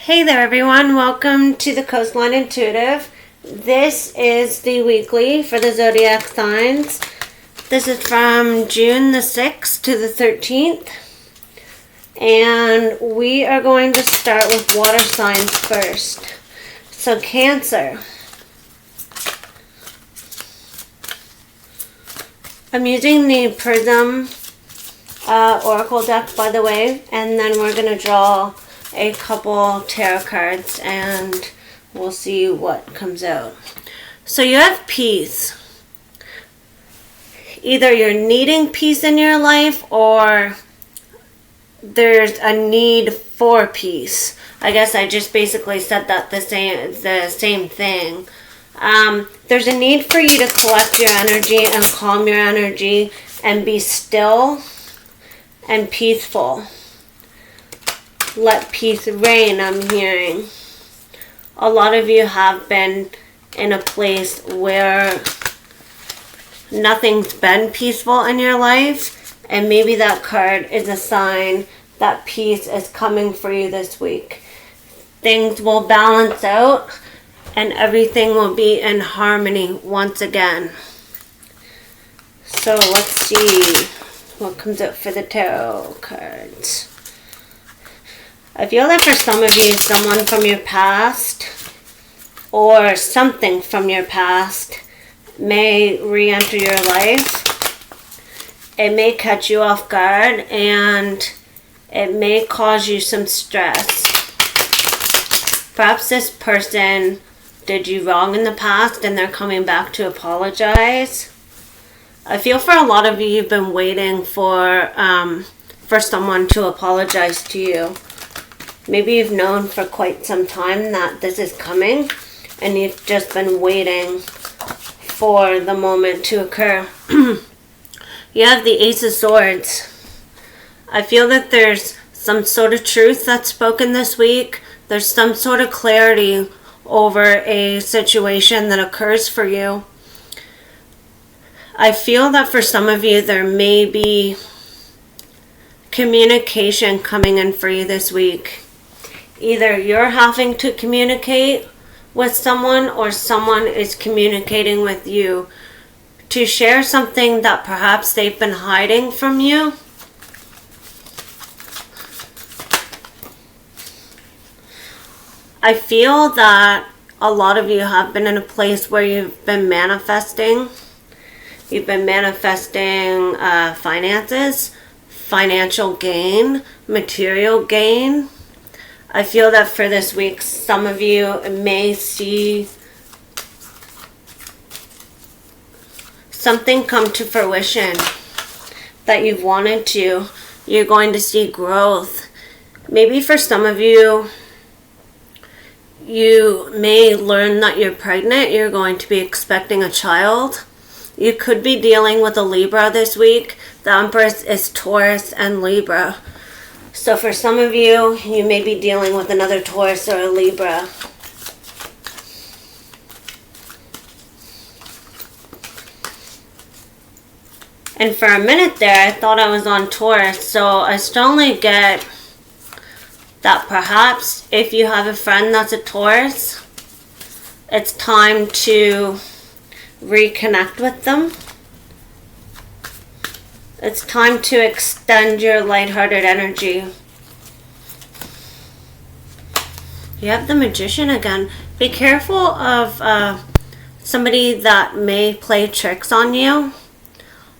Hey there everyone, welcome to the Coastline Intuitive. This is the weekly for the zodiac signs. This is from June the 6th to the 13th. And we are going to start with water signs first. So Cancer. I'm using the Prism Oracle deck, by the way, and then we're going to draw a couple tarot cards and we'll see what comes out. So you have peace. Either you're needing peace in your life or there's a need for peace. I guess I just basically said that the same thing. There's a need for you to collect your energy and calm your energy and be still and peaceful. Let peace reign, I'm hearing. A lot of you have been in a place where nothing's been peaceful in your life, and maybe that card is a sign that peace is coming for you this week. Things will balance out and everything will be in harmony once again. So let's see what comes out for the tarot cards. I feel that for some of you, someone from your past or something from your past may re-enter your life. It may catch you off guard and it may cause you some stress. Perhaps this person did you wrong in the past and they're coming back to apologize. I feel for a lot of you, you've been waiting for someone to apologize to you. Maybe you've known for quite some time that this is coming and you've just been waiting for the moment to occur. You have the Ace of Swords. I feel that there's some sort of truth that's spoken this week. There's some sort of clarity over a situation that occurs for you. I feel that for some of you there may be communication coming in for you this week. Either you're having to communicate with someone or someone is communicating with you to share something that perhaps they've been hiding from you. I feel that a lot of you have been in a place where you've been manifesting. You've been manifesting finances, financial gain, material gain. I feel that for this week, some of you may see something come to fruition that you've wanted to. You're going to see growth. Maybe for some of you, you may learn that you're pregnant. You're going to be expecting a child. You could be dealing with a Libra this week. The Empress is Taurus and Libra. So for some of you, you may be dealing with another Taurus or a Libra. And for a minute there, I thought I was on Taurus. So I strongly get that perhaps if you have a friend that's a Taurus, it's time to reconnect with them. It's time to extend your lighthearted energy. You have the Magician again. Be careful of somebody that may play tricks on you.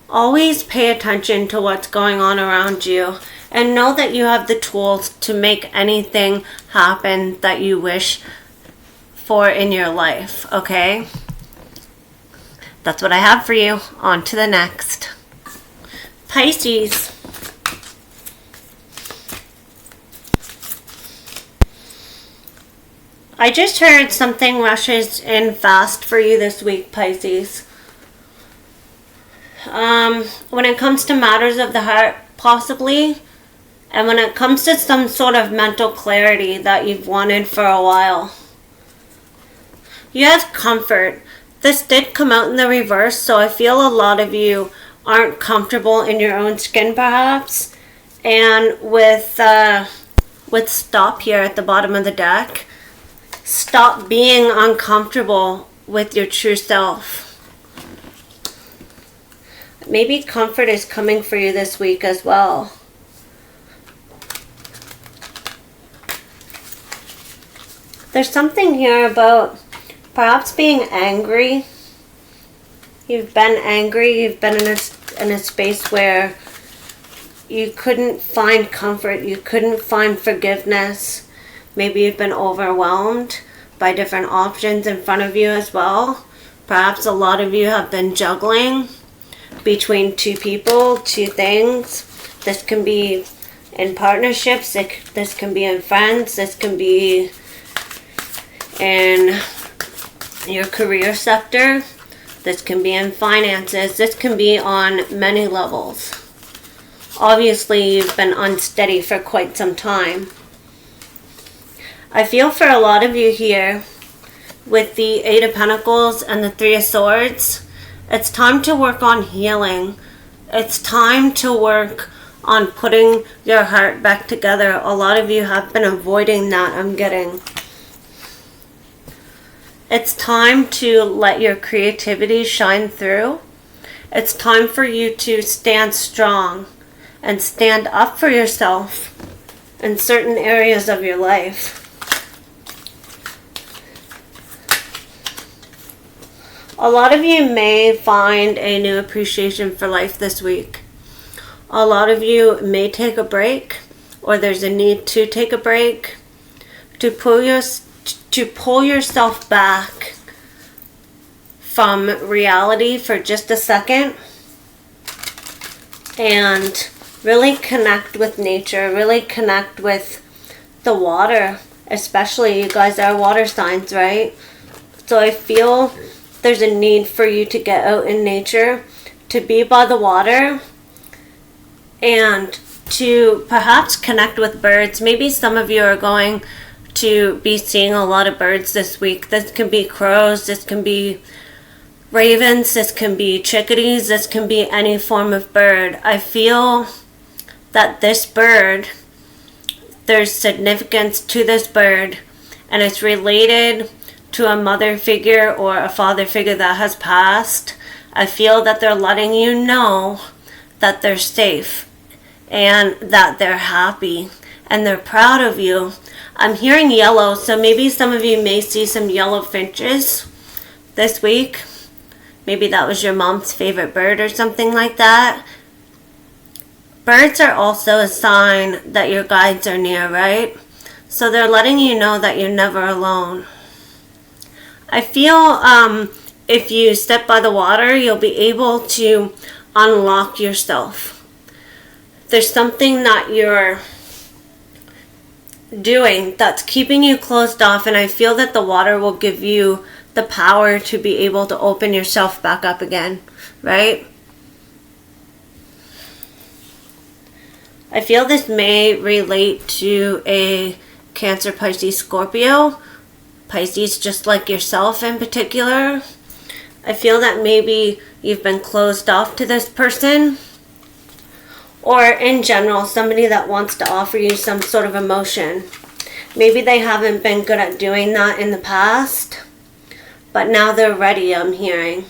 Always pay attention to what's going on around you and know that you have the tools to make anything happen that you wish for in your life, okay? That's what I have for you. On to the next. Pisces. I just heard something rushes in fast for you this week, Pisces. When it comes to matters of the heart, possibly, and when it comes to some sort of mental clarity that you've wanted for a while. You have comfort. This did come out in the reverse, so I feel a lot of you aren't comfortable in your own skin perhaps, and with with stop here at the bottom of the deck. Stop being uncomfortable with your true self. Maybe comfort is coming for you this week as well. There's something here about perhaps being angry. You've been angry. You've been in a space where you couldn't find comfort. You couldn't find forgiveness. Maybe you've been overwhelmed by different options in front of you as well. Perhaps a lot of you have been juggling between two people, two things. This can be in partnerships. This can be in friends. This can be in your career sector. This can be in finances. This can be on many levels. Obviously, you've been unsteady for quite some time. I feel for a lot of you here with the Eight of Pentacles and the Three of Swords, it's time to work on healing. It's time to work on putting your heart back together. A lot of you have been avoiding that, I'm getting. It's time to let your creativity shine through. It's time for you to stand strong and stand up for yourself in certain areas of your life. A lot of you may find a new appreciation for life this week. A lot of you may take a break, or there's a need to take a break, to pull yourself back from reality for just a second and really connect with nature, really connect with the water. Especially, you guys are water signs, right? So I feel there's a need for you to get out in nature, to be by the water, and to perhaps connect with birds. Maybe some of you are going to be seeing a lot of birds this week. This can be crows, this can be ravens, this can be chickadees, this can be any form of bird. I feel that this bird, there's significance to this bird, and it's related to a mother figure or a father figure that has passed. I feel that they're letting you know that they're safe and that they're happy and they're proud of you. I'm hearing yellow, so maybe some of you may see some yellow finches this week. Maybe that was your mom's favorite bird or something like that. Birds are also a sign that your guides are near, right? So they're letting you know that you're never alone. I feel if you step by the water, you'll be able to unlock yourself. There's something that you're doing that's keeping you closed off, and I feel that the water will give you the power to be able to open yourself back up again, right? I feel this may relate to a Cancer, Pisces, Scorpio. Pisces, just like yourself in particular. I feel that maybe you've been closed off to this person, or in general, somebody that wants to offer you some sort of emotion. Maybe they haven't been good at doing that in the past, but now they're ready, I'm hearing.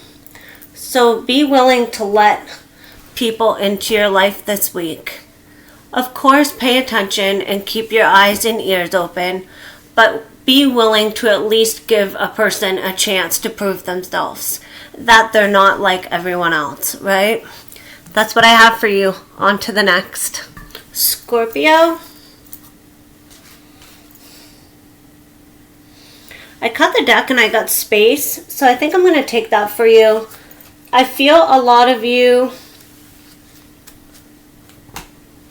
So be willing to let people into your life this week. Of course, pay attention and keep your eyes and ears open, but be willing to at least give a person a chance to prove themselves, that they're not like everyone else, right? That's what I have for you. On to the next. Scorpio. I cut the deck and I got space, so I think I'm going to take that for you. I feel a lot of you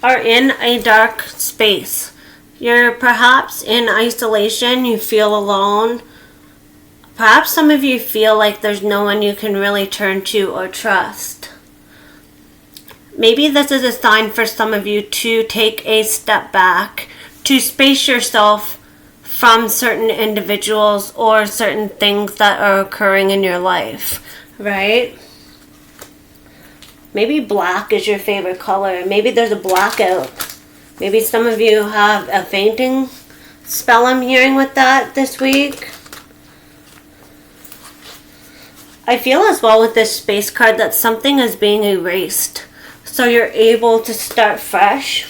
are in a dark space. You're perhaps in isolation. You feel alone. Perhaps some of you feel like there's no one you can really turn to or trust. Maybe this is a sign for some of you to take a step back, to space yourself from certain individuals or certain things that are occurring in your life, right? Maybe black is your favorite color. Maybe there's a blackout Maybe some of you have a fainting spell I'm hearing with that this week. I feel as well with this space card that something is being erased. So you're able to start fresh.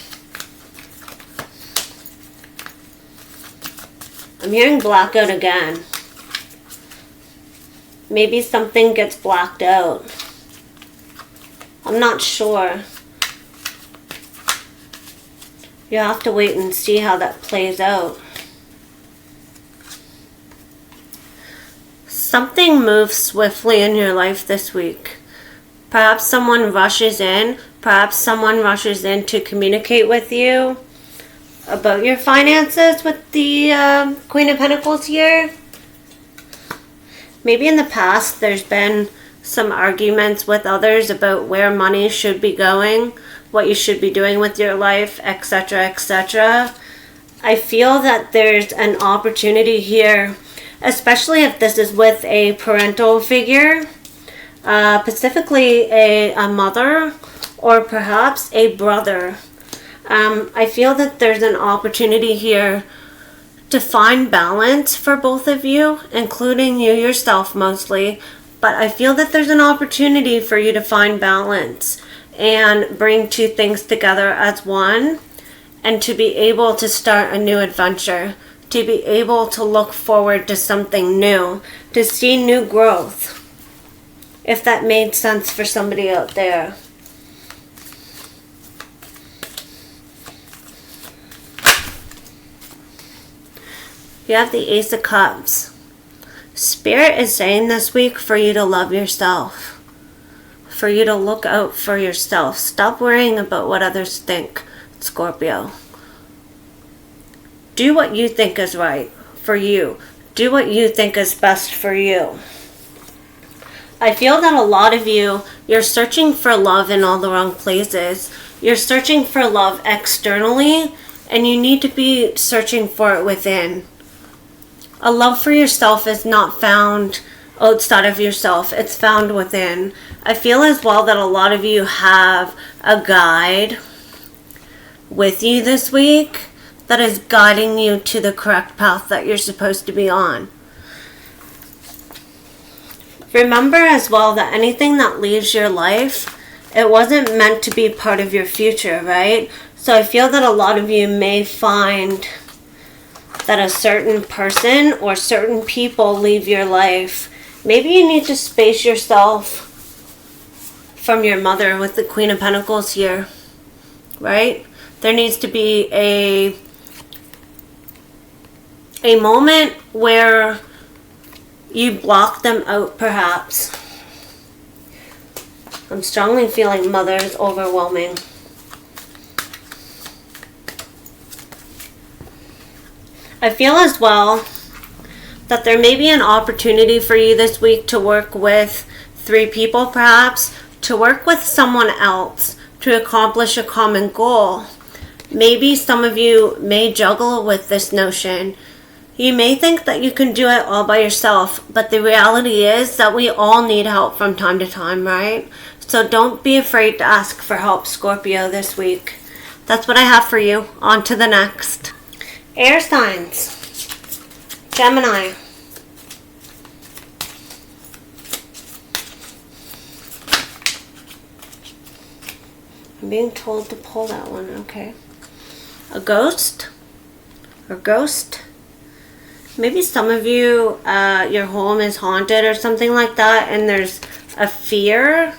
I'm hearing blackout again. Maybe something gets blacked out. I'm not sure. You have to wait and see how that plays out. Something moves swiftly in your life this week. Perhaps someone rushes in. Perhaps someone rushes in to communicate with you about your finances with the Queen of Pentacles here. Maybe in the past there's been some arguments with others about where money should be going, what you should be doing with your life, etc., etc. I feel that there's an opportunity here, especially if this is with a parental figure, specifically a mother or perhaps a brother. I feel that there's an opportunity here to find balance for both of you, including you yourself mostly. But I feel that there's an opportunity for you to find balance and bring two things together as one, and to be able to start a new adventure, to be able to look forward to something new, to see new growth, if that made sense for somebody out there. You have the Ace of Cups. Spirit is saying this week for you to love yourself, for you to look out for yourself. Stop worrying about what others think, Scorpio. Do what you think is right for you. Do what you think is best for you. I feel that a lot of you, you're searching for love in all the wrong places. You're searching for love externally, and you need to be searching for it within. A love for yourself is not found outside of yourself. It's found within. I feel as well that a lot of you have a guide with you this week that is guiding you to the correct path that you're supposed to be on. Remember as well that anything that leaves your life, it wasn't meant to be part of your future, right? So I feel that a lot of you may find that a certain person or certain people leave your life. Maybe you need to space yourself from your mother with the Queen of Pentacles here, right? There needs to be a moment where you block them out, perhaps. I'm strongly feeling mother is overwhelming. I feel as well that there may be an opportunity for you this week to work with 3 people, perhaps, to work with someone else to accomplish a common goal. Maybe some of you may juggle with this notion. You may think that you can do it all by yourself, but the reality is that we all need help from time to time, right? So don't be afraid to ask for help, Scorpio, this week. That's what I have for you. On to the next. Air signs. Gemini. I'm being told to pull that one, okay. A ghost or ghost. Maybe some of you, your home is haunted or something like that, and there's a fear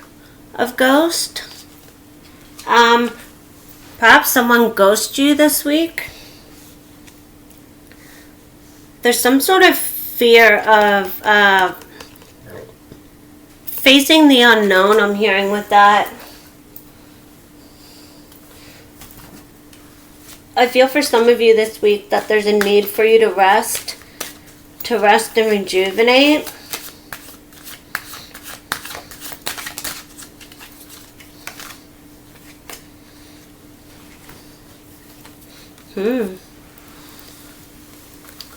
of ghost. Perhaps someone ghosted you this week. There's some sort of fear of facing the unknown, I'm hearing with that. I feel for some of you this week that there's a need for you to rest and rejuvenate.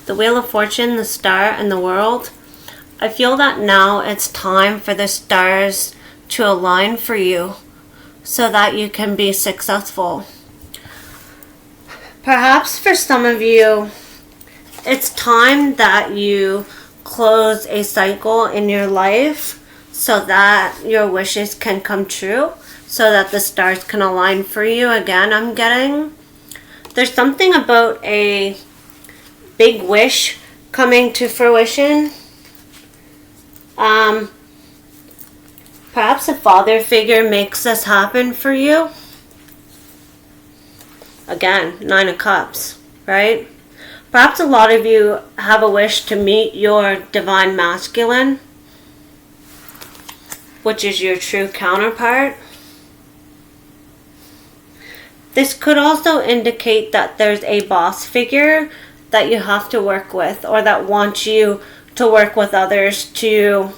The Wheel of Fortune, the Star, and the World. I feel that now it's time for the stars to align for you so that you can be successful. Perhaps for some of you, it's time that you close a cycle in your life so that your wishes can come true, so that the stars can align for you again. I'm getting there's something about a big wish coming to fruition. Perhaps a father figure makes this happen for you. Again, 9 of Cups, right? Perhaps a lot of you have a wish to meet your divine masculine, which is your true counterpart. This could also indicate that there's a boss figure that you have to work with, or that wants you to work with others to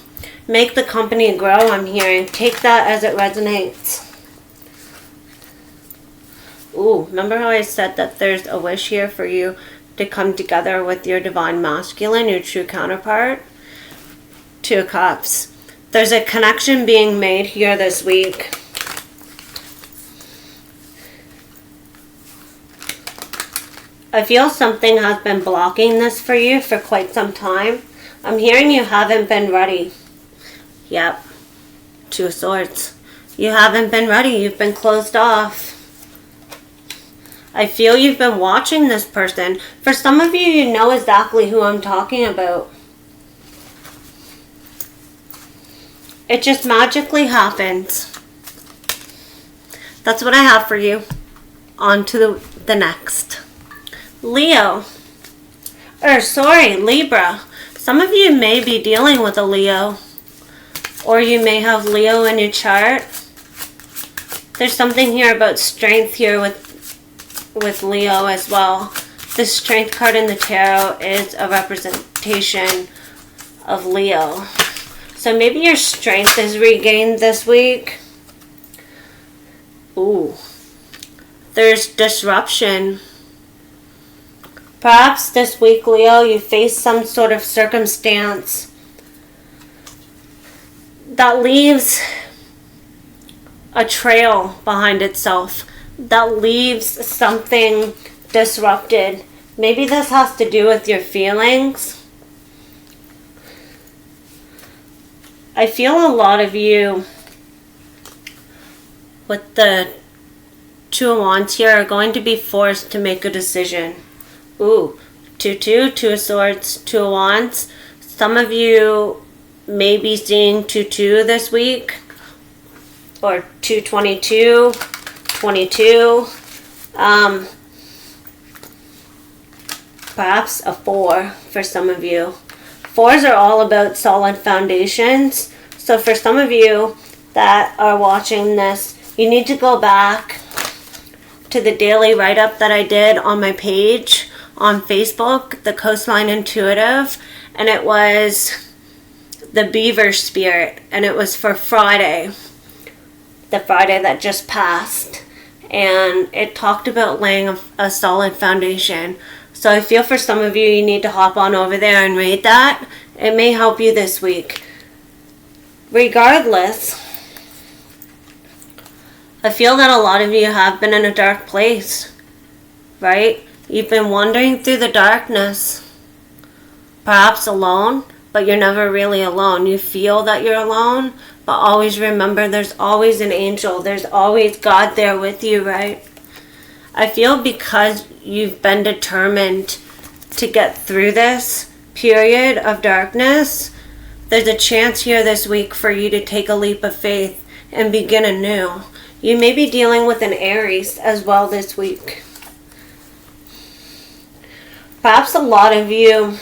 make the company grow. I'm hearing. Take that as it resonates. Ooh, remember how I said that there's a wish here for you to come together with your divine masculine, your true counterpart? 2 of Cups. There's a connection being made here this week. I feel something has been blocking this for you for quite some time. I'm hearing you haven't been ready. Yep. 2 of Swords. You haven't been ready. You've been closed off. I feel you've been watching this person. For some of you, you know exactly who I'm talking about. It just magically happens. That's what I have for you. On to the next. Leo. Libra. Some of you may be dealing with a Leo. Or you may have Leo in your chart. There's something here about strength here with Leo as well. The Strength card in the tarot is a representation of Leo. So maybe your strength is regained this week. Ooh. There's disruption. Perhaps this week, Leo, you face some sort of circumstance that leaves a trail behind itself, that leaves something disrupted. Maybe this has to do with your feelings. I feel a lot of you with the 2 of Wands here are going to be forced to make a decision. Ooh, 2-2, 2 of Swords, 2 of Wands. Some of you may be seeing 2-2 this week, or 2-22, 22. Perhaps a 4 for some of you. 4s are all about solid foundations. So for some of you that are watching this, you need to go back to the daily write-up that I did on my page on Facebook, the Coastline Intuitive, and it was the Beaver Spirit, and it was for Friday, the Friday that just passed, and it talked about laying a solid foundation. So I feel for some of you, you need to hop on over there and read that. It may help you this week. Regardless, I feel that a lot of you have been in a dark place, right? You've been wandering through the darkness, perhaps alone, but you're never really alone. You feel that you're alone, but always remember there's always an angel. There's always God there with you, right? I feel because you've been determined to get through this period of darkness, there's a chance here this week for you to take a leap of faith and begin anew. You may be dealing with an Aries as well this week. Perhaps a lot of you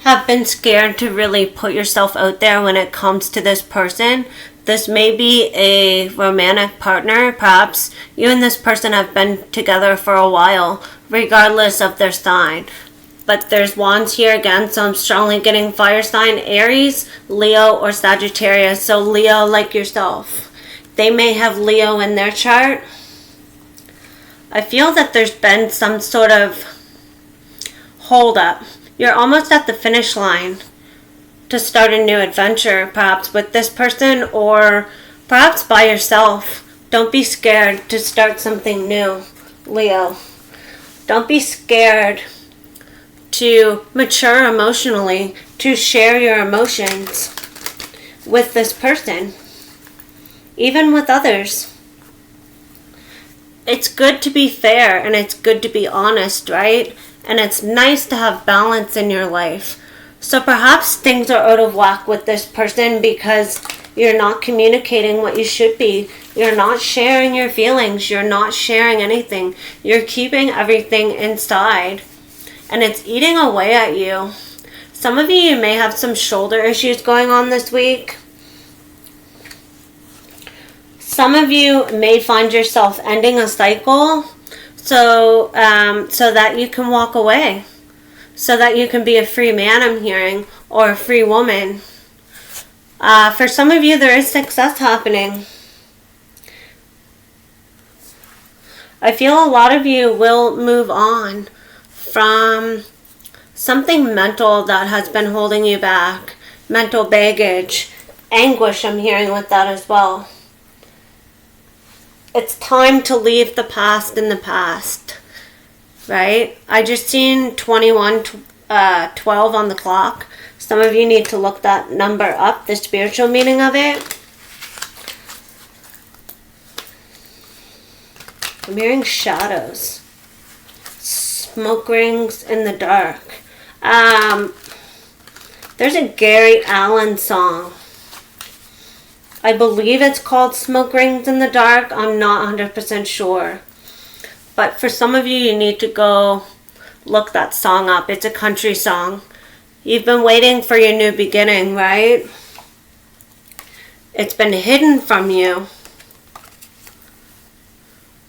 have been scared to really put yourself out there when it comes to this person. This may be a romantic partner. Perhaps you and this person have been together for a while, regardless of their sign. But there's Wands here again, so I'm strongly getting fire sign, Aries, Leo, or Sagittarius. So Leo, like yourself. They may have Leo in their chart. I feel that there's been some sort of hold up. You're almost at the finish line to start a new adventure, perhaps with this person or perhaps by yourself. Don't be scared to start something new, Leo. Don't be scared to mature emotionally, to share your emotions with this person, even with others. It's good to be fair and it's good to be honest, right? And it's nice to have balance in your life. So perhaps things are out of whack with this person because you're not communicating what you should be. You're not sharing your feelings. You're not sharing anything. You're keeping everything inside. And it's eating away at you. Some of you may have some shoulder issues going on this week. Some of you may find yourself ending a cycle so that you can walk away. So that you can be a free man, I'm hearing, or a free woman. For some of you, there is success happening. I feel a lot of you will move on from something mental that has been holding you back. Mental baggage. Anguish, I'm hearing with that as well. It's time to leave the past in the past. Right? I just seen 12 on the clock. Some of you need to look that number up, the spiritual meaning of it. I'm hearing shadows. Smoke rings in the dark. There's a Gary Allan song. I believe it's called Smoke Rings in the Dark. I'm not 100% sure. But for some of you, you need to go look that song up. It's a country song. You've been waiting for your new beginning, right? It's been hidden from you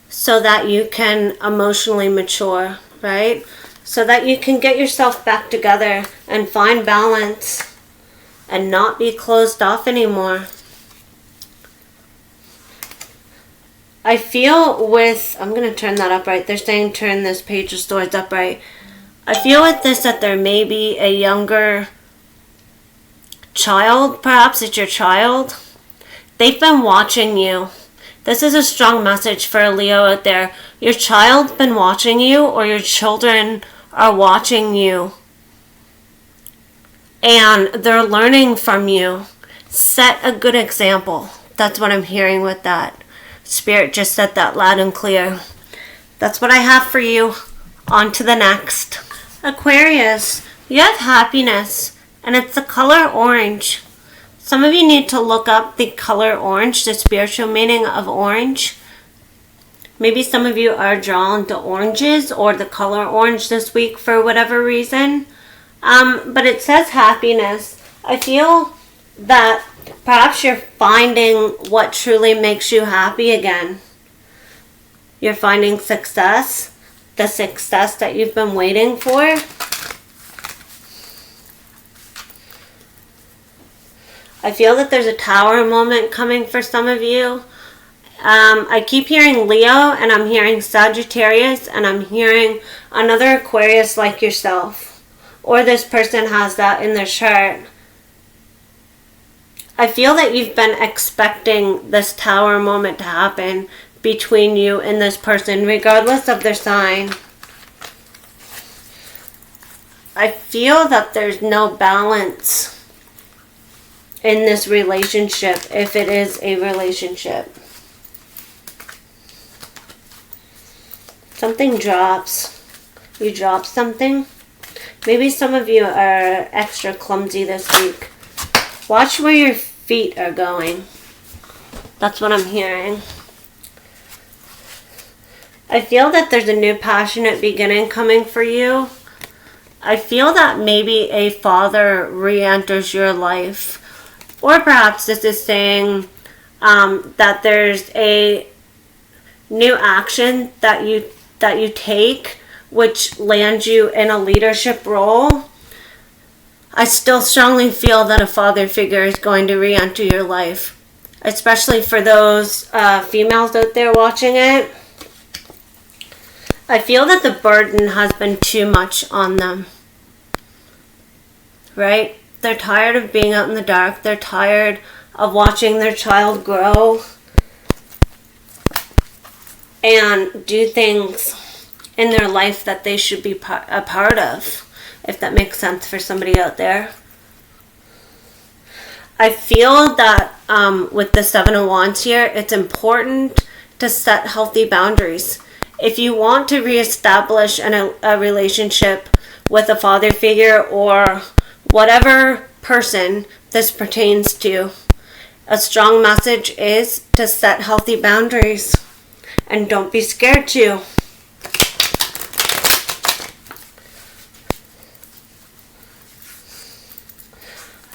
so that you can emotionally mature, right? So that you can get yourself back together and find balance and not be closed off anymore. I feel with, I'm going to turn that upright. They're saying turn this page of swords upright. I feel with this that there may be a younger child. Perhaps it's your child. They've been watching you. This is a strong message for a Leo out there. Your child's been watching you, or your children are watching you. And they're learning from you. Set a good example. That's what I'm hearing with that. Spirit just said that loud and clear. That's what I have for you. On to the next. Aquarius, you have happiness, and it's the color orange. Some of you need to look up the color orange, the spiritual meaning of orange. Maybe some of you are drawn to oranges or the color orange this week for whatever reason. But it says happiness. I feel that perhaps you're finding what truly makes you happy again. You're finding success, the success that you've been waiting for. I feel that there's a tower moment coming for some of you. I keep hearing Leo, and I'm hearing Sagittarius, and I'm hearing another Aquarius like yourself. Or this person has that in their chart. I feel that you've been expecting this tower moment to happen between you and this person, regardless of their sign. I feel that there's no balance in this relationship, if it is a relationship. Something drops. You drop something. Maybe some of you are extra clumsy this week. Watch where your feet are going. That's what I'm hearing. I feel that there's a new passionate beginning coming for you. I feel that maybe a father re-enters your life. Or perhaps this is saying that there's a new action that you take which lands you in a leadership role. I still strongly feel that a father figure is going to re-enter your life, especially for those females out there watching it. I feel that the burden has been too much on them, right? They're tired of being out in the dark. They're tired of watching their child grow. and do things in their life that they should be a part of, if that makes sense for somebody out there. I feel that with the Seven of Wands here, it's important to set healthy boundaries. If you want to reestablish a relationship with a father figure or whatever person this pertains to, a strong message is to set healthy boundaries, and don't be scared to.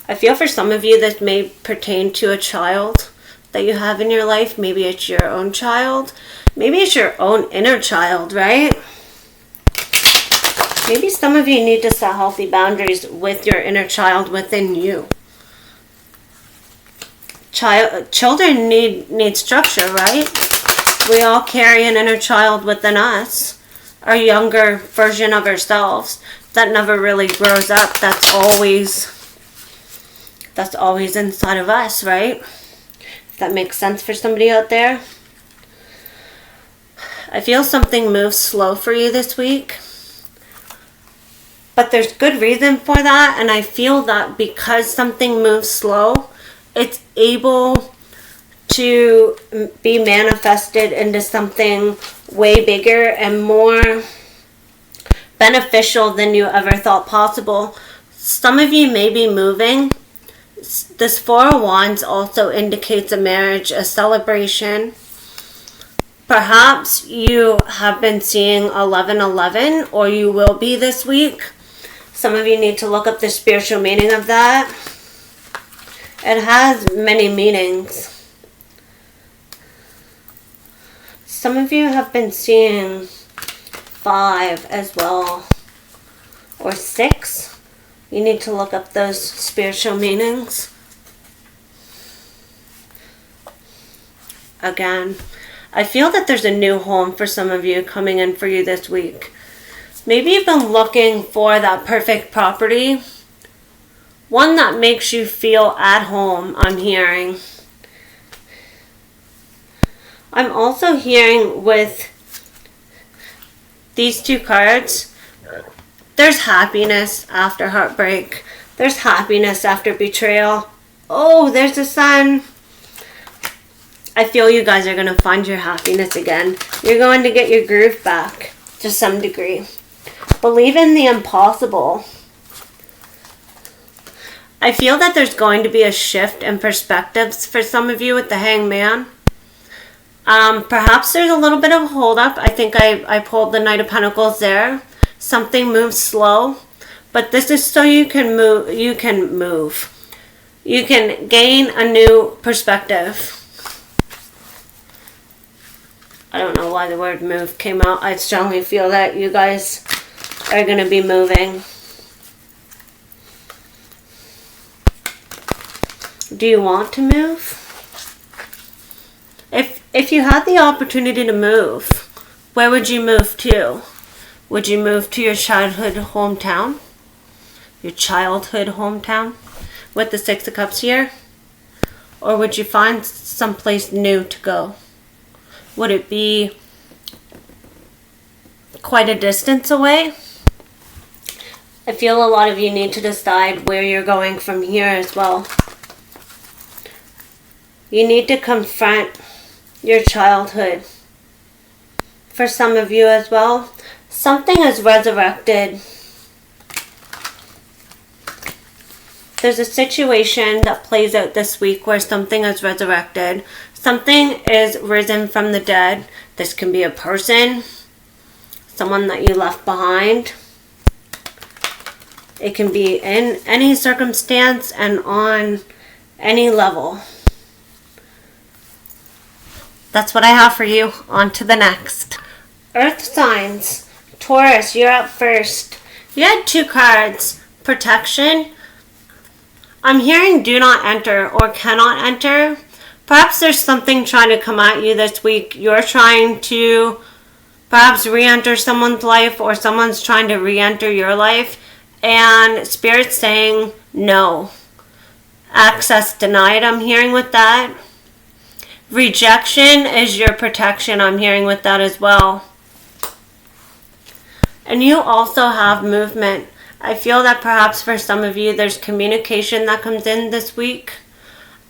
I feel for some of you this may pertain to a child that you have in your life. Maybe it's your own child. Maybe it's your own inner child, right? Maybe some of you need to set healthy boundaries with your inner child within you. Children need structure, right? We all carry an inner child within us, our younger version of ourselves that never really grows up. That's always inside of us, right? If that makes sense for somebody out there. I feel something moves slow for you this week, but there's good reason for that, and I feel that because something moves slow, it's able to be manifested into something way bigger and more beneficial than you ever thought possible. Some of you may be moving. This Four of Wands also indicates a marriage, a celebration. Perhaps you have been seeing 1111, or you will be this week. Some of you need to look up the spiritual meaning of that. It has many meanings. Some of you have been seeing 5 as well, or 6. You need to look up those spiritual meanings. Again, I feel that there's a new home for some of you coming in for you this week. Maybe you've been looking for that perfect property. One that makes you feel at home, I'm hearing. I'm also hearing with these two cards, there's happiness after heartbreak. There's happiness after betrayal. Oh, there's the sun. I feel you guys are going to find your happiness again. You're going to get your groove back to some degree. Believe in the impossible. I feel that there's going to be a shift in perspectives for some of you with the Hangman. Perhaps there's a little bit of a hold up. I think I pulled the Knight of Pentacles there. Something moves slow, but this is so you can move. You can gain a new perspective. I don't know why the word move came out. I strongly feel that you guys are going to be moving. Do you want to move? If you had the opportunity to move, where would you move to? Would you move to your childhood hometown? Your childhood hometown with the Six of Cups here? Or would you find someplace new to go? Would it be quite a distance away? I feel a lot of you need to decide where you're going from here as well. You need to confront your childhood. For some of you as well, something is resurrected. There's a situation that plays out this week where something is resurrected. Something is risen from the dead. This can be a person, someone that you left behind. It can be in any circumstance and on any level. That's what I have for you. On to the next. Earth signs. Taurus, you're up first. You had 2 cards. Protection. I'm hearing do not enter or cannot enter. Perhaps there's something trying to come at you this week. You're trying to perhaps re-enter someone's life, or someone's trying to re-enter your life. And Spirit's saying no. Access denied, I'm hearing with that. Rejection is your protection. I'm hearing with that as well. And you also have movement. I feel that perhaps for some of you, there's communication that comes in this week.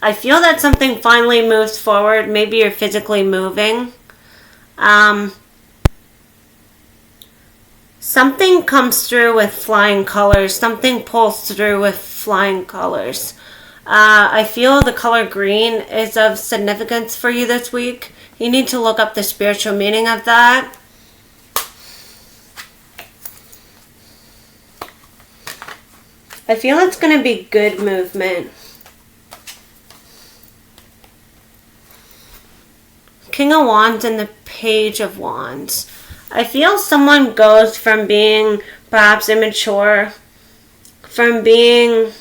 I feel that something finally moves forward. Maybe you're physically moving. Something comes through with flying colors. Something pulls through with flying colors. I feel the color green is of significance for you this week. You need to look up the spiritual meaning of that. I feel it's going to be good movement. King of Wands and the Page of Wands. I feel someone goes from being perhaps immature, from being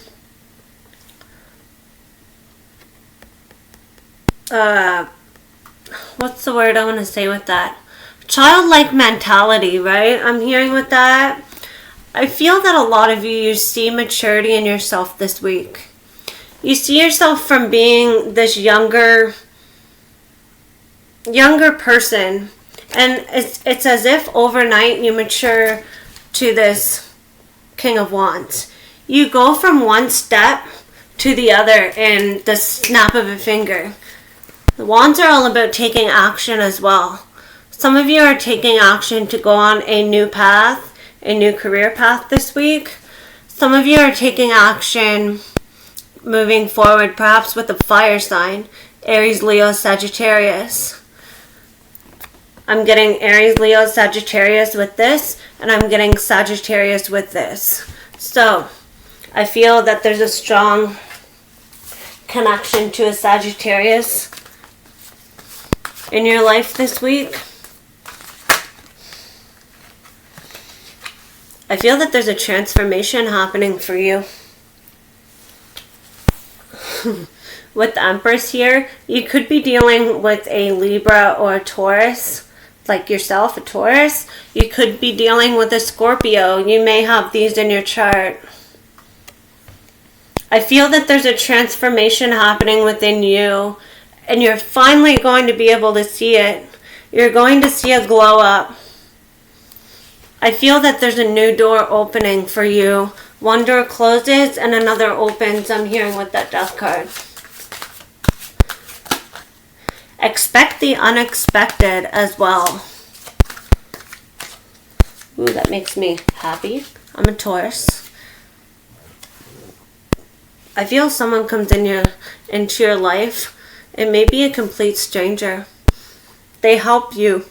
what's the word I want to say with that? Childlike mentality, right? I'm hearing with that. I feel that a lot of you see maturity in yourself this week. You see yourself from being this younger person, and it's as if overnight you mature to this King of Wands. You go from one step to the other in the snap of a finger. The Wands are all about taking action as well. Some of you are taking action to go on a new path, a new career path this week. Some of you are taking action moving forward, perhaps with a fire sign, Aries, Leo, Sagittarius. I'm getting Aries, Leo, Sagittarius with this, and I'm getting Sagittarius with this. So, I feel that there's a strong connection to a Sagittarius in your life this week. I feel that there's a transformation happening for you. With the Empress here, you could be dealing with a Libra or a Taurus, like yourself, a Taurus. You could be dealing with a Scorpio. You may have these in your chart. I feel that there's a transformation happening within you, and you're finally going to be able to see it. You're going to see a glow up. I feel that there's a new door opening for you. One door closes and another opens. I'm hearing with that Death card. Expect the unexpected as well. Ooh, that makes me happy. I'm a Taurus. I feel someone comes into your life. It may be a complete stranger. They help you.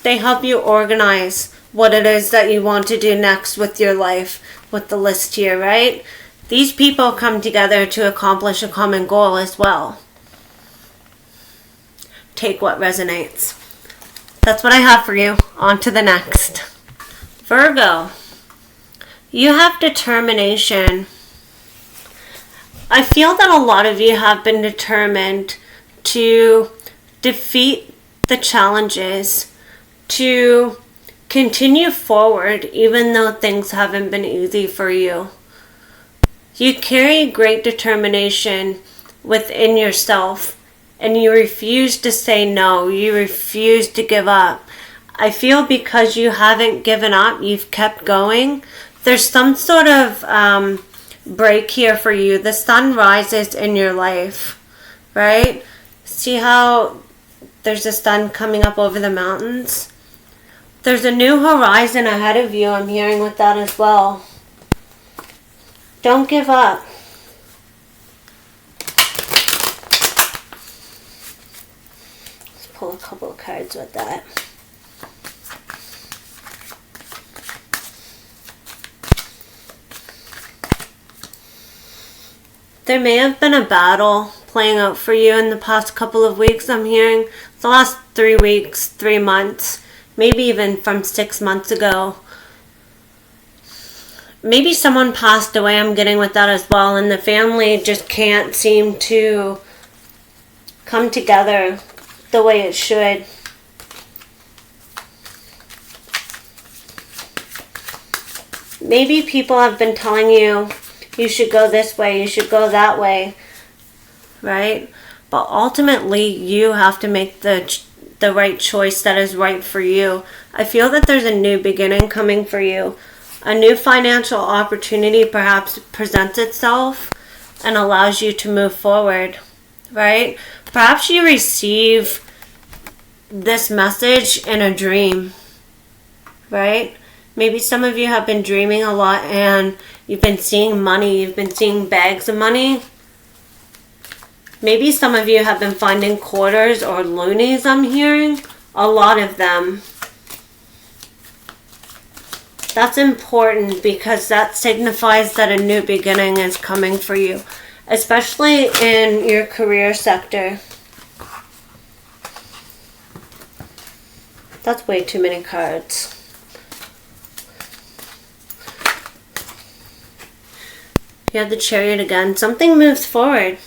They help you organize what it is that you want to do next with your life, with the list here, right? These people come together to accomplish a common goal as well. Take what resonates. That's what I have for you. On to the next. Virgo, you have determination. I feel that a lot of you have been determined to defeat the challenges, to continue forward even though things haven't been easy for you. You carry great determination within yourself, and you refuse to say no. You refuse to give up. I feel because you haven't given up, you've kept going. There's some sort of break here for you. The sun rises in your life, right? See how there's a sun coming up over the mountains? There's a new horizon ahead of you. I'm hearing with that as well. Don't give up. Let's pull a couple of cards with that. There may have been a battle playing out for you in the past couple of weeks. I'm hearing the last 3 weeks, 3 months. Maybe even from 6 months ago. Maybe someone passed away, I'm getting with that as well, and the family just can't seem to come together the way it should. Maybe people have been telling you, you should go this way, you should go that way, right? But ultimately, you have to make the right choice that is right for you. I feel that there's a new beginning coming for you. A new financial opportunity perhaps presents itself and allows you to move forward, right? Perhaps you receive this message in a dream, right? Maybe some of you have been dreaming a lot and you've been seeing money, you've been seeing bags of money. Maybe some of you have been finding quarters or loonies, I'm hearing. A lot of them. That's important because that signifies that a new beginning is coming for you, especially in your career sector. That's way too many cards. You have the Chariot again. Something moves forward.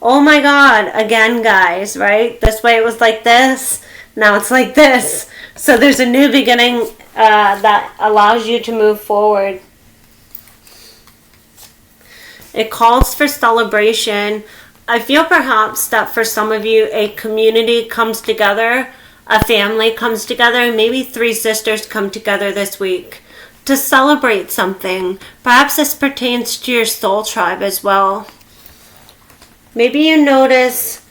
Oh my God, again, guys, right? This way it was like this. Now it's like this. So there's a new beginning that allows you to move forward. It calls for celebration. I feel perhaps that for some of you, a community comes together, a family comes together, maybe 3 sisters come together this week to celebrate something. Perhaps this pertains to your soul tribe as well. Maybe you notice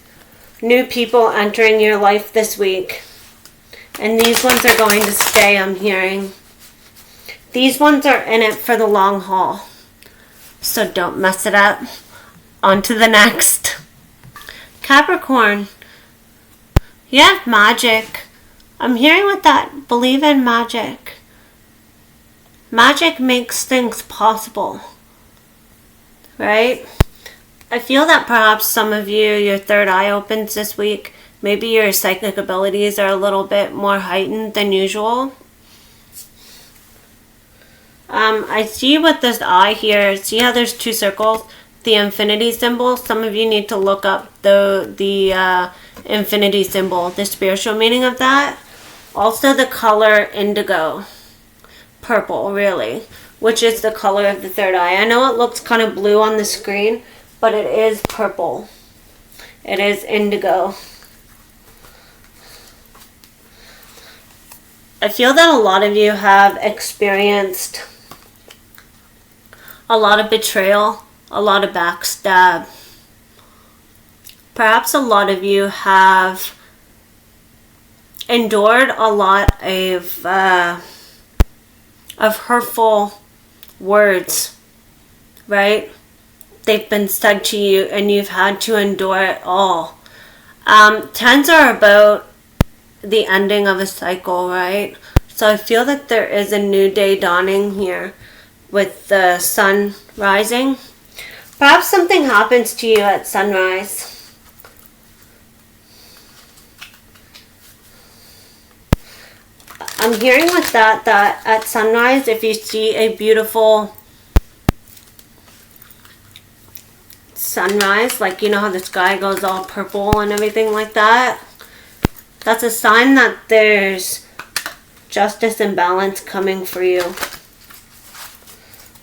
new people entering your life this week. And these ones are going to stay, I'm hearing. These ones are in it for the long haul. So don't mess it up. On to the next. Capricorn. You have magic. I'm hearing with that. Believe in magic. Magic makes things possible. Right? I feel that perhaps some of you, your third eye opens this week. Maybe your psychic abilities are a little bit more heightened than usual. I see with this eye here, see how there's 2 circles? The infinity symbol. Some of you need to look up the infinity symbol, the spiritual meaning of that. Also the color indigo. Purple, really. Which is the color of the third eye. I know it looks kind of blue on the screen, but it is purple. It is indigo. I feel that a lot of you have experienced a lot of betrayal, a lot of backstab. Perhaps a lot of you have endured a lot of hurtful words, right? They've been said to you and you've had to endure it all. 10s are about the ending of a cycle, right? So I feel that there is a new day dawning here with the sun rising. Perhaps something happens to you at sunrise. I'm hearing with that at sunrise, if you see a beautiful sunrise, like you know how the sky goes all purple and everything like that, that's a sign that there's justice and balance coming for you.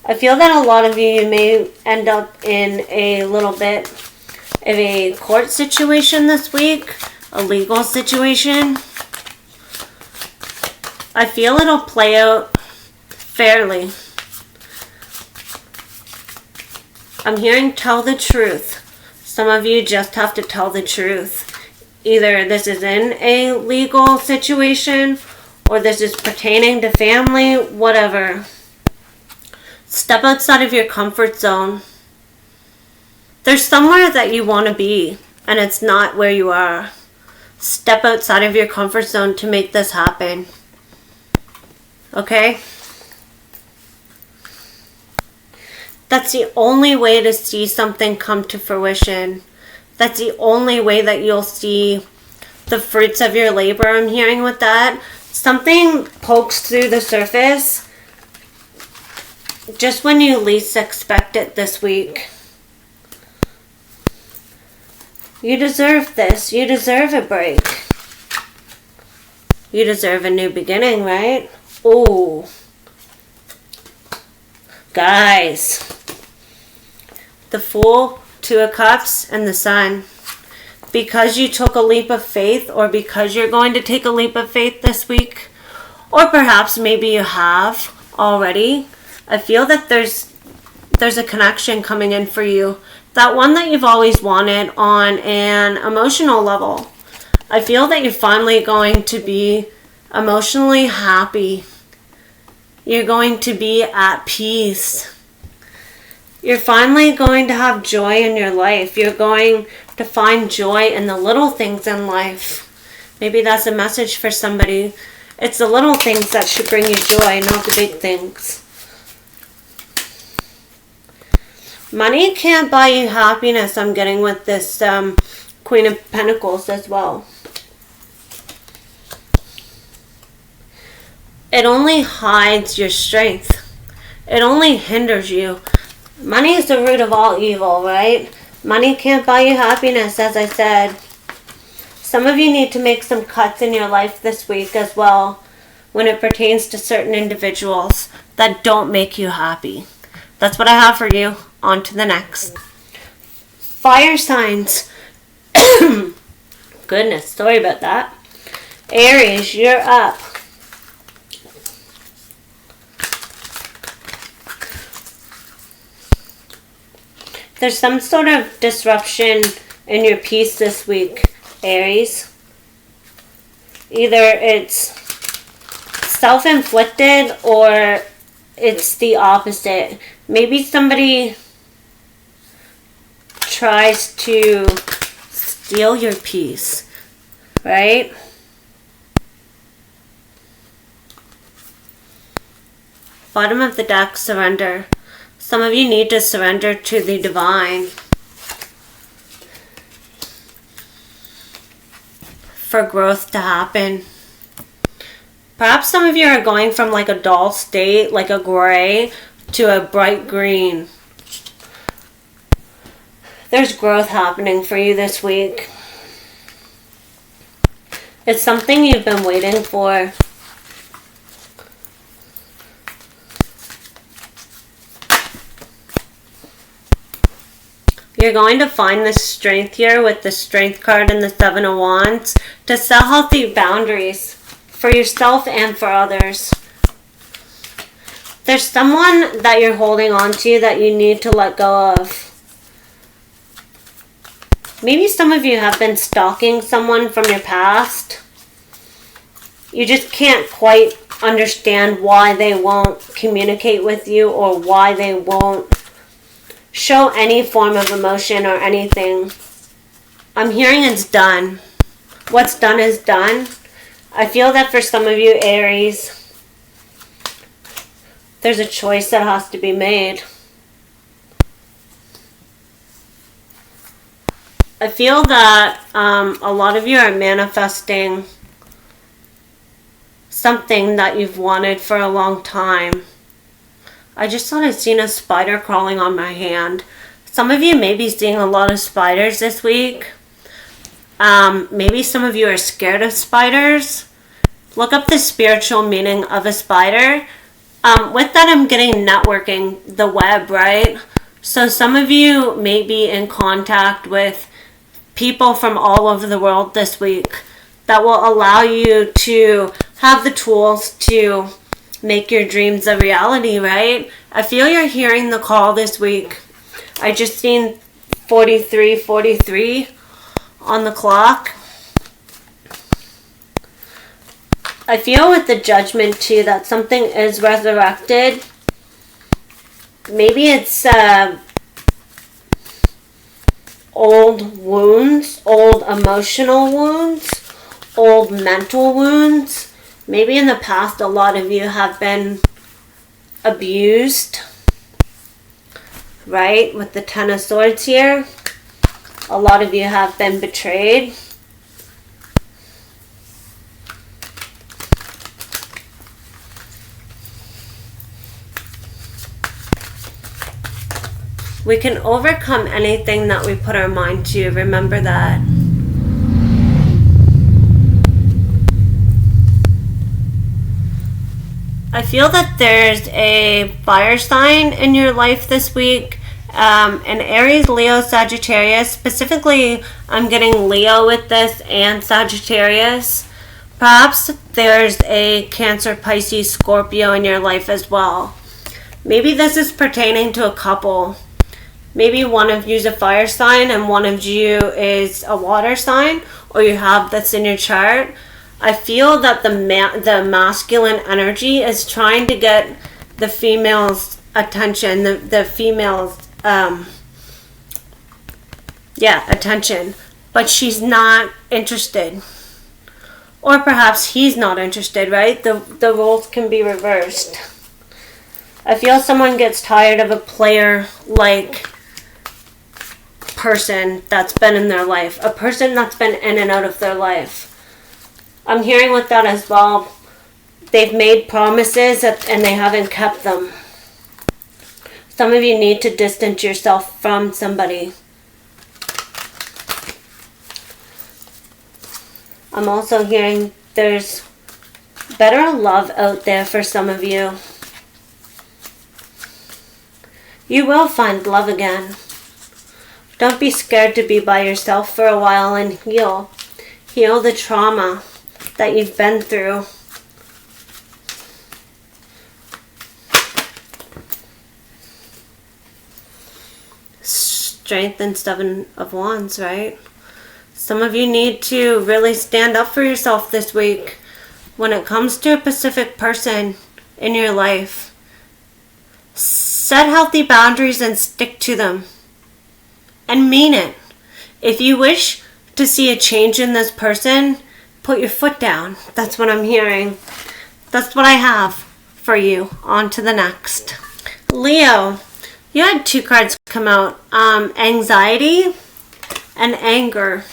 I feel that a lot of you may end up in a little bit of a court situation this week, a legal situation. I feel it'll play out fairly. I'm hearing tell the truth. Some of you just have to tell the truth. Either this is in a legal situation or this is pertaining to family, whatever. Step outside of your comfort zone. There's somewhere that you want to be and it's not where you are. Step outside of your comfort zone to make this happen. Okay? That's the only way to see something come to fruition. That's the only way that you'll see the fruits of your labor. I'm hearing with that. Something pokes through the surface just when you least expect it this week. You deserve this. You deserve a break. You deserve a new beginning, right? Ooh. Guys. The Fool, 2 of Cups, and the Sun. because you took a leap of faith, or because you're going to take a leap of faith this week, or perhaps maybe you have already. I feel that there's a connection coming in for you. That one that you've always wanted on an emotional level. I feel that you're finally going to be emotionally happy. You're going to be at peace. You're finally going to have joy in your life. You're going to find joy in the little things in life. Maybe that's a message for somebody. It's the little things that should bring you joy, not the big things. Money can't buy you happiness, I'm getting with this Queen of Pentacles as well. It only hides your strength. It only hinders you. Money is the root of all evil, right? Money can't buy you happiness, as I said. Some of you need to make some cuts in your life this week as well when it pertains to certain individuals that don't make you happy. That's what I have for you. On to the next. Fire signs. Goodness, sorry about that. Aries, you're up. There's some sort of disruption in your peace this week, Aries. Either it's self-inflicted or it's the opposite. Maybe somebody tries to steal your peace, right? Bottom of the deck, surrender. Some of you need to surrender to the divine for growth to happen. Perhaps some of you are going from like a dull state, like a gray, to a bright green. There's growth happening for you this week. It's something you've been waiting for. You're going to find this strength here with the Strength card and the Seven of Wands to set healthy boundaries for yourself and for others. There's someone that you're holding on to that you need to let go of. Maybe some of you have been stalking someone from your past. You just can't quite understand why they won't communicate with you or why they won't show any form of emotion or anything. I'm hearing it's done. What's done is done. I feel that for some of you, Aries, there's a choice that has to be made. I feel that a lot of you are manifesting something that you've wanted for a long time. I just thought I'd seen a spider crawling on my hand. Some of you may be seeing a lot of spiders this week. Maybe some of you are scared of spiders. Look up the spiritual meaning of a spider. With that, I'm getting networking, the web, right? So some of you may be in contact with people from all over the world this week that will allow you to have the tools to make your dreams a reality, right? I feel you're hearing the call this week. I just seen 43:43 on the clock. I feel with the Judgment too that something is resurrected. Maybe it's old wounds, old emotional wounds, old mental wounds. Maybe in the past a lot of you have been abused, right? With the Ten of Swords here. A lot of you have been betrayed. We can overcome anything that we put our mind to. Remember that. I feel that there's a fire sign in your life this week, an Aries, Leo, Sagittarius. Specifically, I'm getting Leo with this and Sagittarius. Perhaps there's a Cancer, Pisces, Scorpio in your life as well. Maybe this is pertaining to a couple. Maybe one of you is a fire sign and one of you is a water sign, or you have this in your chart. I feel that the masculine energy is trying to get the female's attention, the female's, attention, but she's not interested. Or perhaps he's not interested, right? The roles can be reversed. I feel someone gets tired of a player-like person that's been in their life. A person that's been in and out of their life. I'm hearing with that as well. They've made promises and they haven't kept them. Some of you need to distance yourself from somebody. I'm also hearing there's better love out there for some of you. You will find love again. Don't be scared to be by yourself for a while and heal. Heal the trauma that you've been through. Strength and Seven of Wands, right? Some of you need to really stand up for yourself this week when it comes to a specific person in your life. Set healthy boundaries and stick to them. And mean it. If you wish to see a change in this person, put your foot down. That's what I'm hearing. That's what I have for you. On to the next. Leo, you had two cards come out. Anxiety and anger.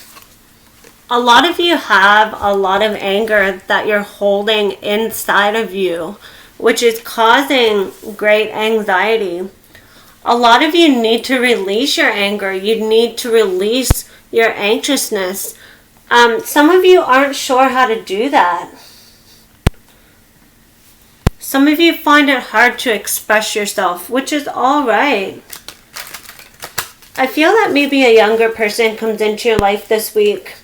A lot of you have a lot of anger that you're holding inside of you, which is causing great anxiety. A lot of you need to release your anger. You need to release your anxiousness. Some of you aren't sure how to do that. Some of you find it hard to express yourself, which is all right. I feel that maybe a younger person comes into your life this week.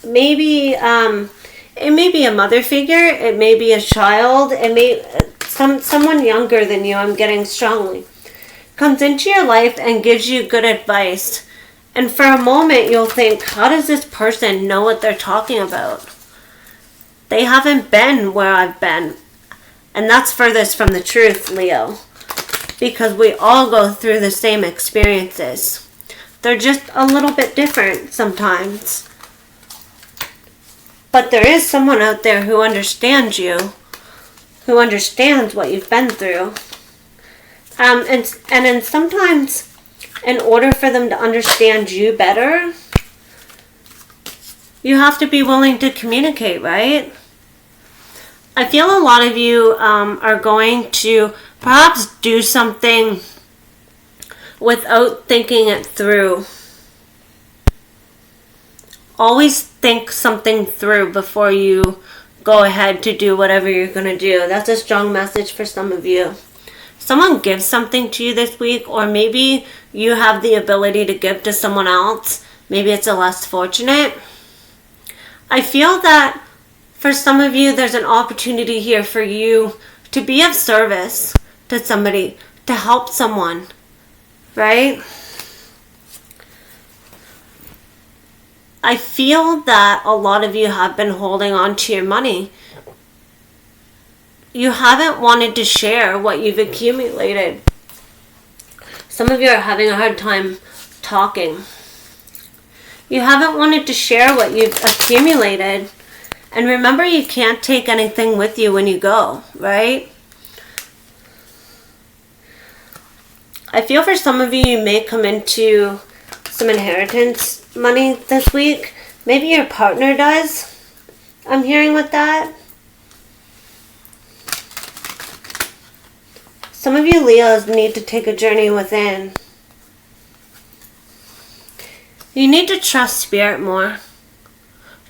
Maybe it may be a mother figure. It may be a child. It may someone younger than you. I'm getting strongly comes into your life and gives you good advice. And for a moment, you'll think, how does this person know what they're talking about? They haven't been where I've been. And that's furthest from the truth, Leo. Because we all go through the same experiences. They're just a little bit different sometimes. But there is someone out there who understands you. Who understands what you've been through. And then sometimes, in order for them to understand you better, you have to be willing to communicate, right? I feel a lot of you are going to perhaps do something without thinking it through. Always think something through before you go ahead to do whatever you're going to do. That's a strong message for some of you. Someone gives something to you this week, or maybe you have the ability to give to someone else. Maybe it's a less fortunate. I feel that for some of you, there's an opportunity here for you to be of service to somebody, to help someone, right? I feel that a lot of you have been holding on to your money. You haven't wanted to share what you've accumulated. Some of you are having a hard time talking. You haven't wanted to share what you've accumulated. And remember, you can't take anything with you when you go, right? I feel for some of you, you may come into some inheritance money this week. Maybe your partner does. I'm hearing with that. Some of you Leos need to take a journey within. You need to trust spirit more.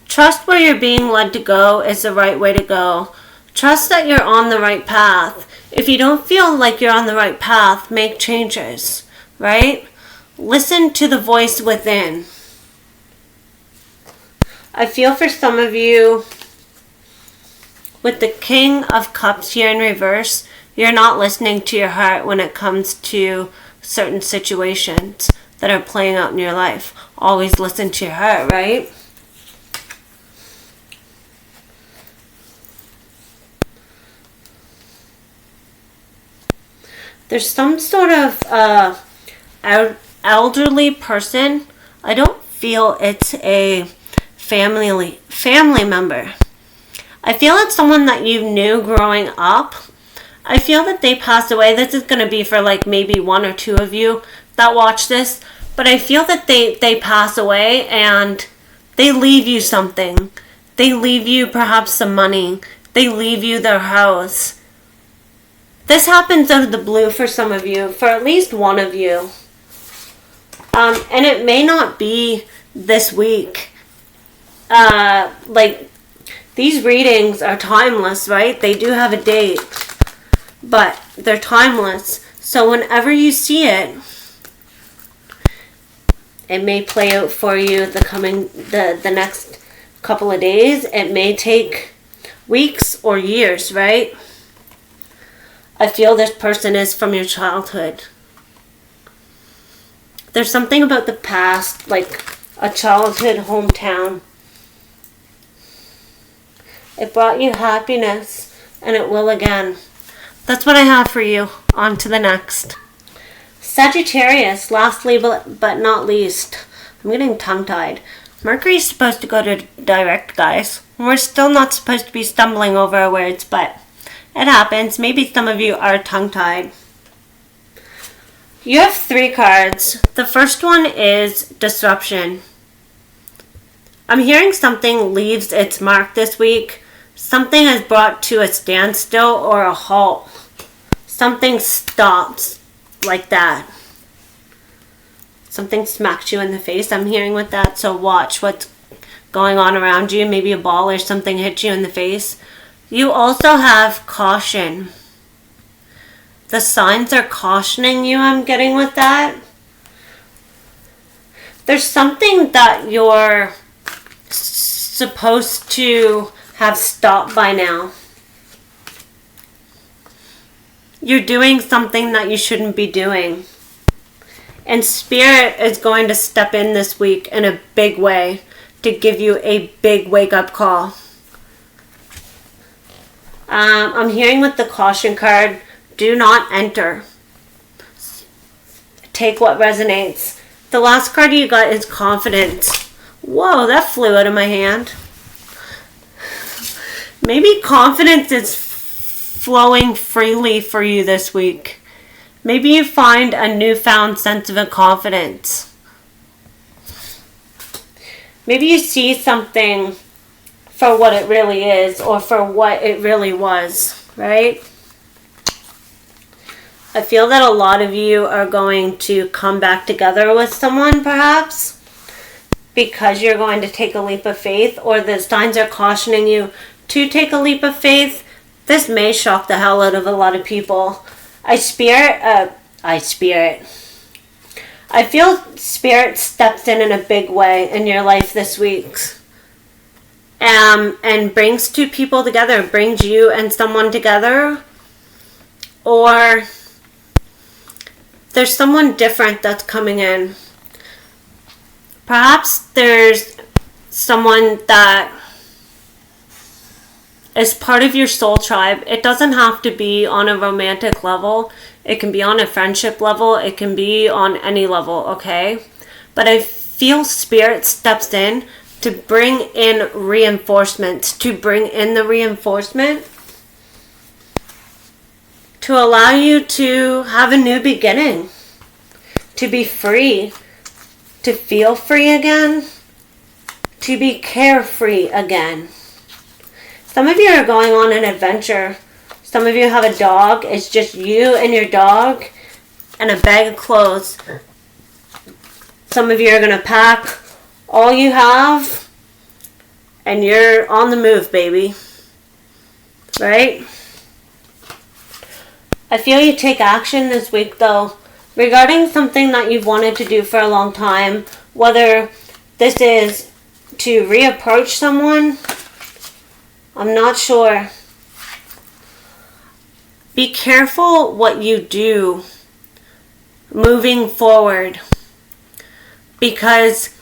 Trust where you're being led to go is the right way to go. Trust that you're on the right path. If you don't feel like you're on the right path, make changes, right? Listen to the voice within. I feel for some of you, with the King of Cups here in reverse, you're not listening to your heart when it comes to certain situations that are playing out in your life. Always listen to your heart, right? There's some sort of elderly person. I don't feel it's a family member. I feel it's someone that you knew growing up. I feel that they passed away. This is going to be for like maybe one or two of you that watch this. But I feel that they pass away and they leave you something. They leave you perhaps some money. They leave you their house. This happens out of the blue for some of you, for at least one of you. And it may not be this week. Like, these readings are timeless, right? They do have a date, but they're timeless. So whenever you see it, it may play out for you the next couple of days. It may take weeks or years, right? I feel this person is from your childhood. There's something about the past, like a childhood hometown. It brought you happiness, and it will again. That's what I have for you. On to the next. Sagittarius, lastly but not least. I'm getting tongue-tied. Mercury's supposed to go to direct, guys. We're still not supposed to be stumbling over our words, but it happens. Maybe some of you are tongue-tied. You have 3 cards. The first one is disruption. I'm hearing something leaves its mark this week. Something is brought to a standstill or a halt. Something stops like that. Something smacks you in the face. I'm hearing with that. So watch what's going on around you. Maybe a ball or something hits you in the face. You also have caution. The signs are cautioning you, I'm getting with that. There's something that you're supposed to have stopped by now. You're doing something that you shouldn't be doing. And Spirit is going to step in this week in a big way to give you a big wake-up call. I'm hearing with the caution card, do not enter. Take what resonates. The last card you got is confidence. Whoa, that flew out of my hand. Maybe confidence is flowing freely for you this week. Maybe you find a newfound sense of confidence. Maybe you see something for what it really is or for what it really was, right? I feel that a lot of you are going to come back together with someone, perhaps, because you're going to take a leap of faith, or the signs are cautioning you to take a leap of faith. This may shock the hell out of a lot of people. I feel Spirit steps in a big way in your life this week. And brings 2 people together, brings you and someone together, or there's someone different that's coming in. Perhaps there's someone that is part of your soul tribe. It doesn't have to be on a romantic level. It can be on a friendship level. It can be on any level, okay? But I feel Spirit steps in to bring in reinforcements, to bring in the reinforcement to allow you to have a new beginning, to be free, to feel free again, to be carefree again. Some of you are going on an adventure. Some of you have a dog. It's just you and your dog and a bag of clothes. Some of you are going to pack all you have and you're on the move, baby. Right? I feel you take action this week, though. regarding something that you've wanted to do for a long time, whether this is to reapproach someone, I'm not sure. Be careful what you do moving forward, because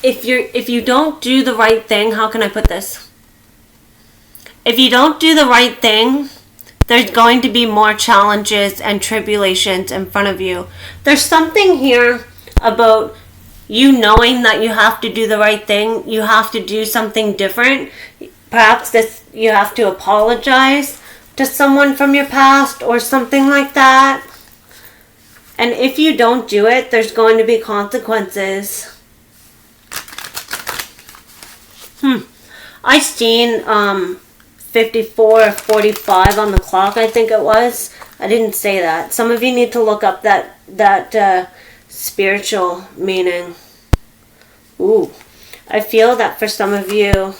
if you don't do the right thing, how can I put this? If you don't do the right thing, there's going to be more challenges and tribulations in front of you. There's something here about you knowing that you have to do the right thing. You have to do something different. Perhaps you have to apologize to someone from your past or something like that. And if you don't do it, there's going to be consequences. I seen 54 or 45 on the clock, I think it was. I didn't say that. Some of you need to look up that spiritual meaning. Ooh. I feel that for some of you,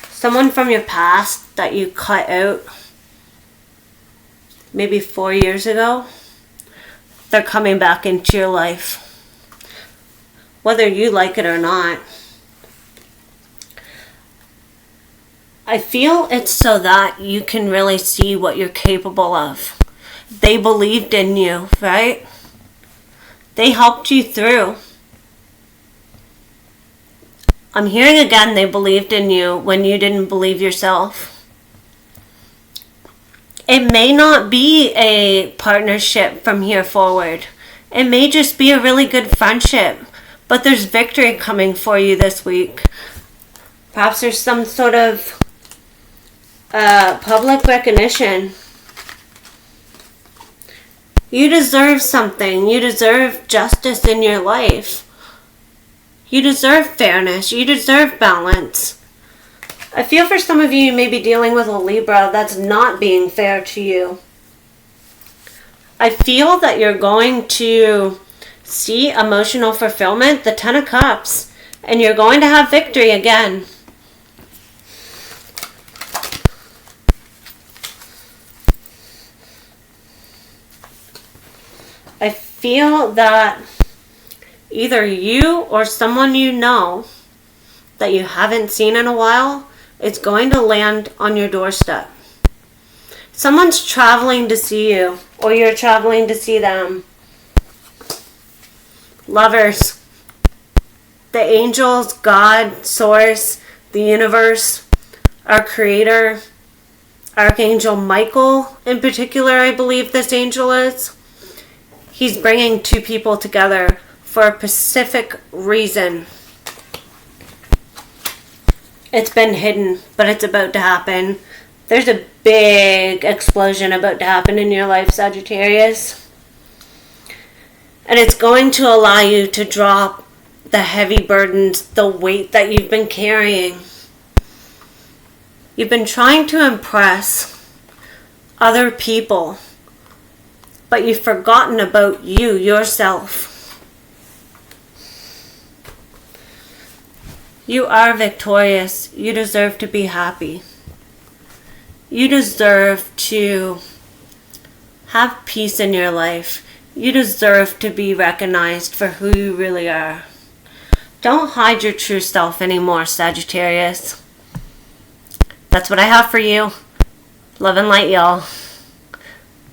someone from your past that you cut out maybe 4 years ago, they're coming back into your life. Whether you like it or not. I feel it's so that you can really see what you're capable of. They believed in you, right? They helped you through. I'm hearing again, they believed in you when you didn't believe yourself. It may not be a partnership from here forward. It may just be a really good friendship. But there's victory coming for you this week. Perhaps there's some sort of public recognition. You deserve something. You deserve justice in your life. You deserve fairness. You deserve balance. I feel for some of you, you may be dealing with a Libra that's not being fair to you. I feel that you're going to see emotional fulfillment, the 10 of Cups, and you're going to have victory again. I feel that either you or someone you know that you haven't seen in a while is going to land on your doorstep. Someone's traveling to see you, or you're traveling to see them. Lovers. The angels, God, Source, the universe, our Creator, Archangel Michael in particular, I believe this angel is. He's bringing two people together for a specific reason. It's been hidden, but it's about to happen. There's a big explosion about to happen in your life, Sagittarius. And it's going to allow you to drop the heavy burdens, the weight that you've been carrying. You've been trying to impress other people, but you've forgotten about you, yourself. You are victorious. You deserve to be happy. You deserve to have peace in your life. You deserve to be recognized for who you really are. Don't hide your true self anymore, Sagittarius. That's what I have for you. Love and light, y'all.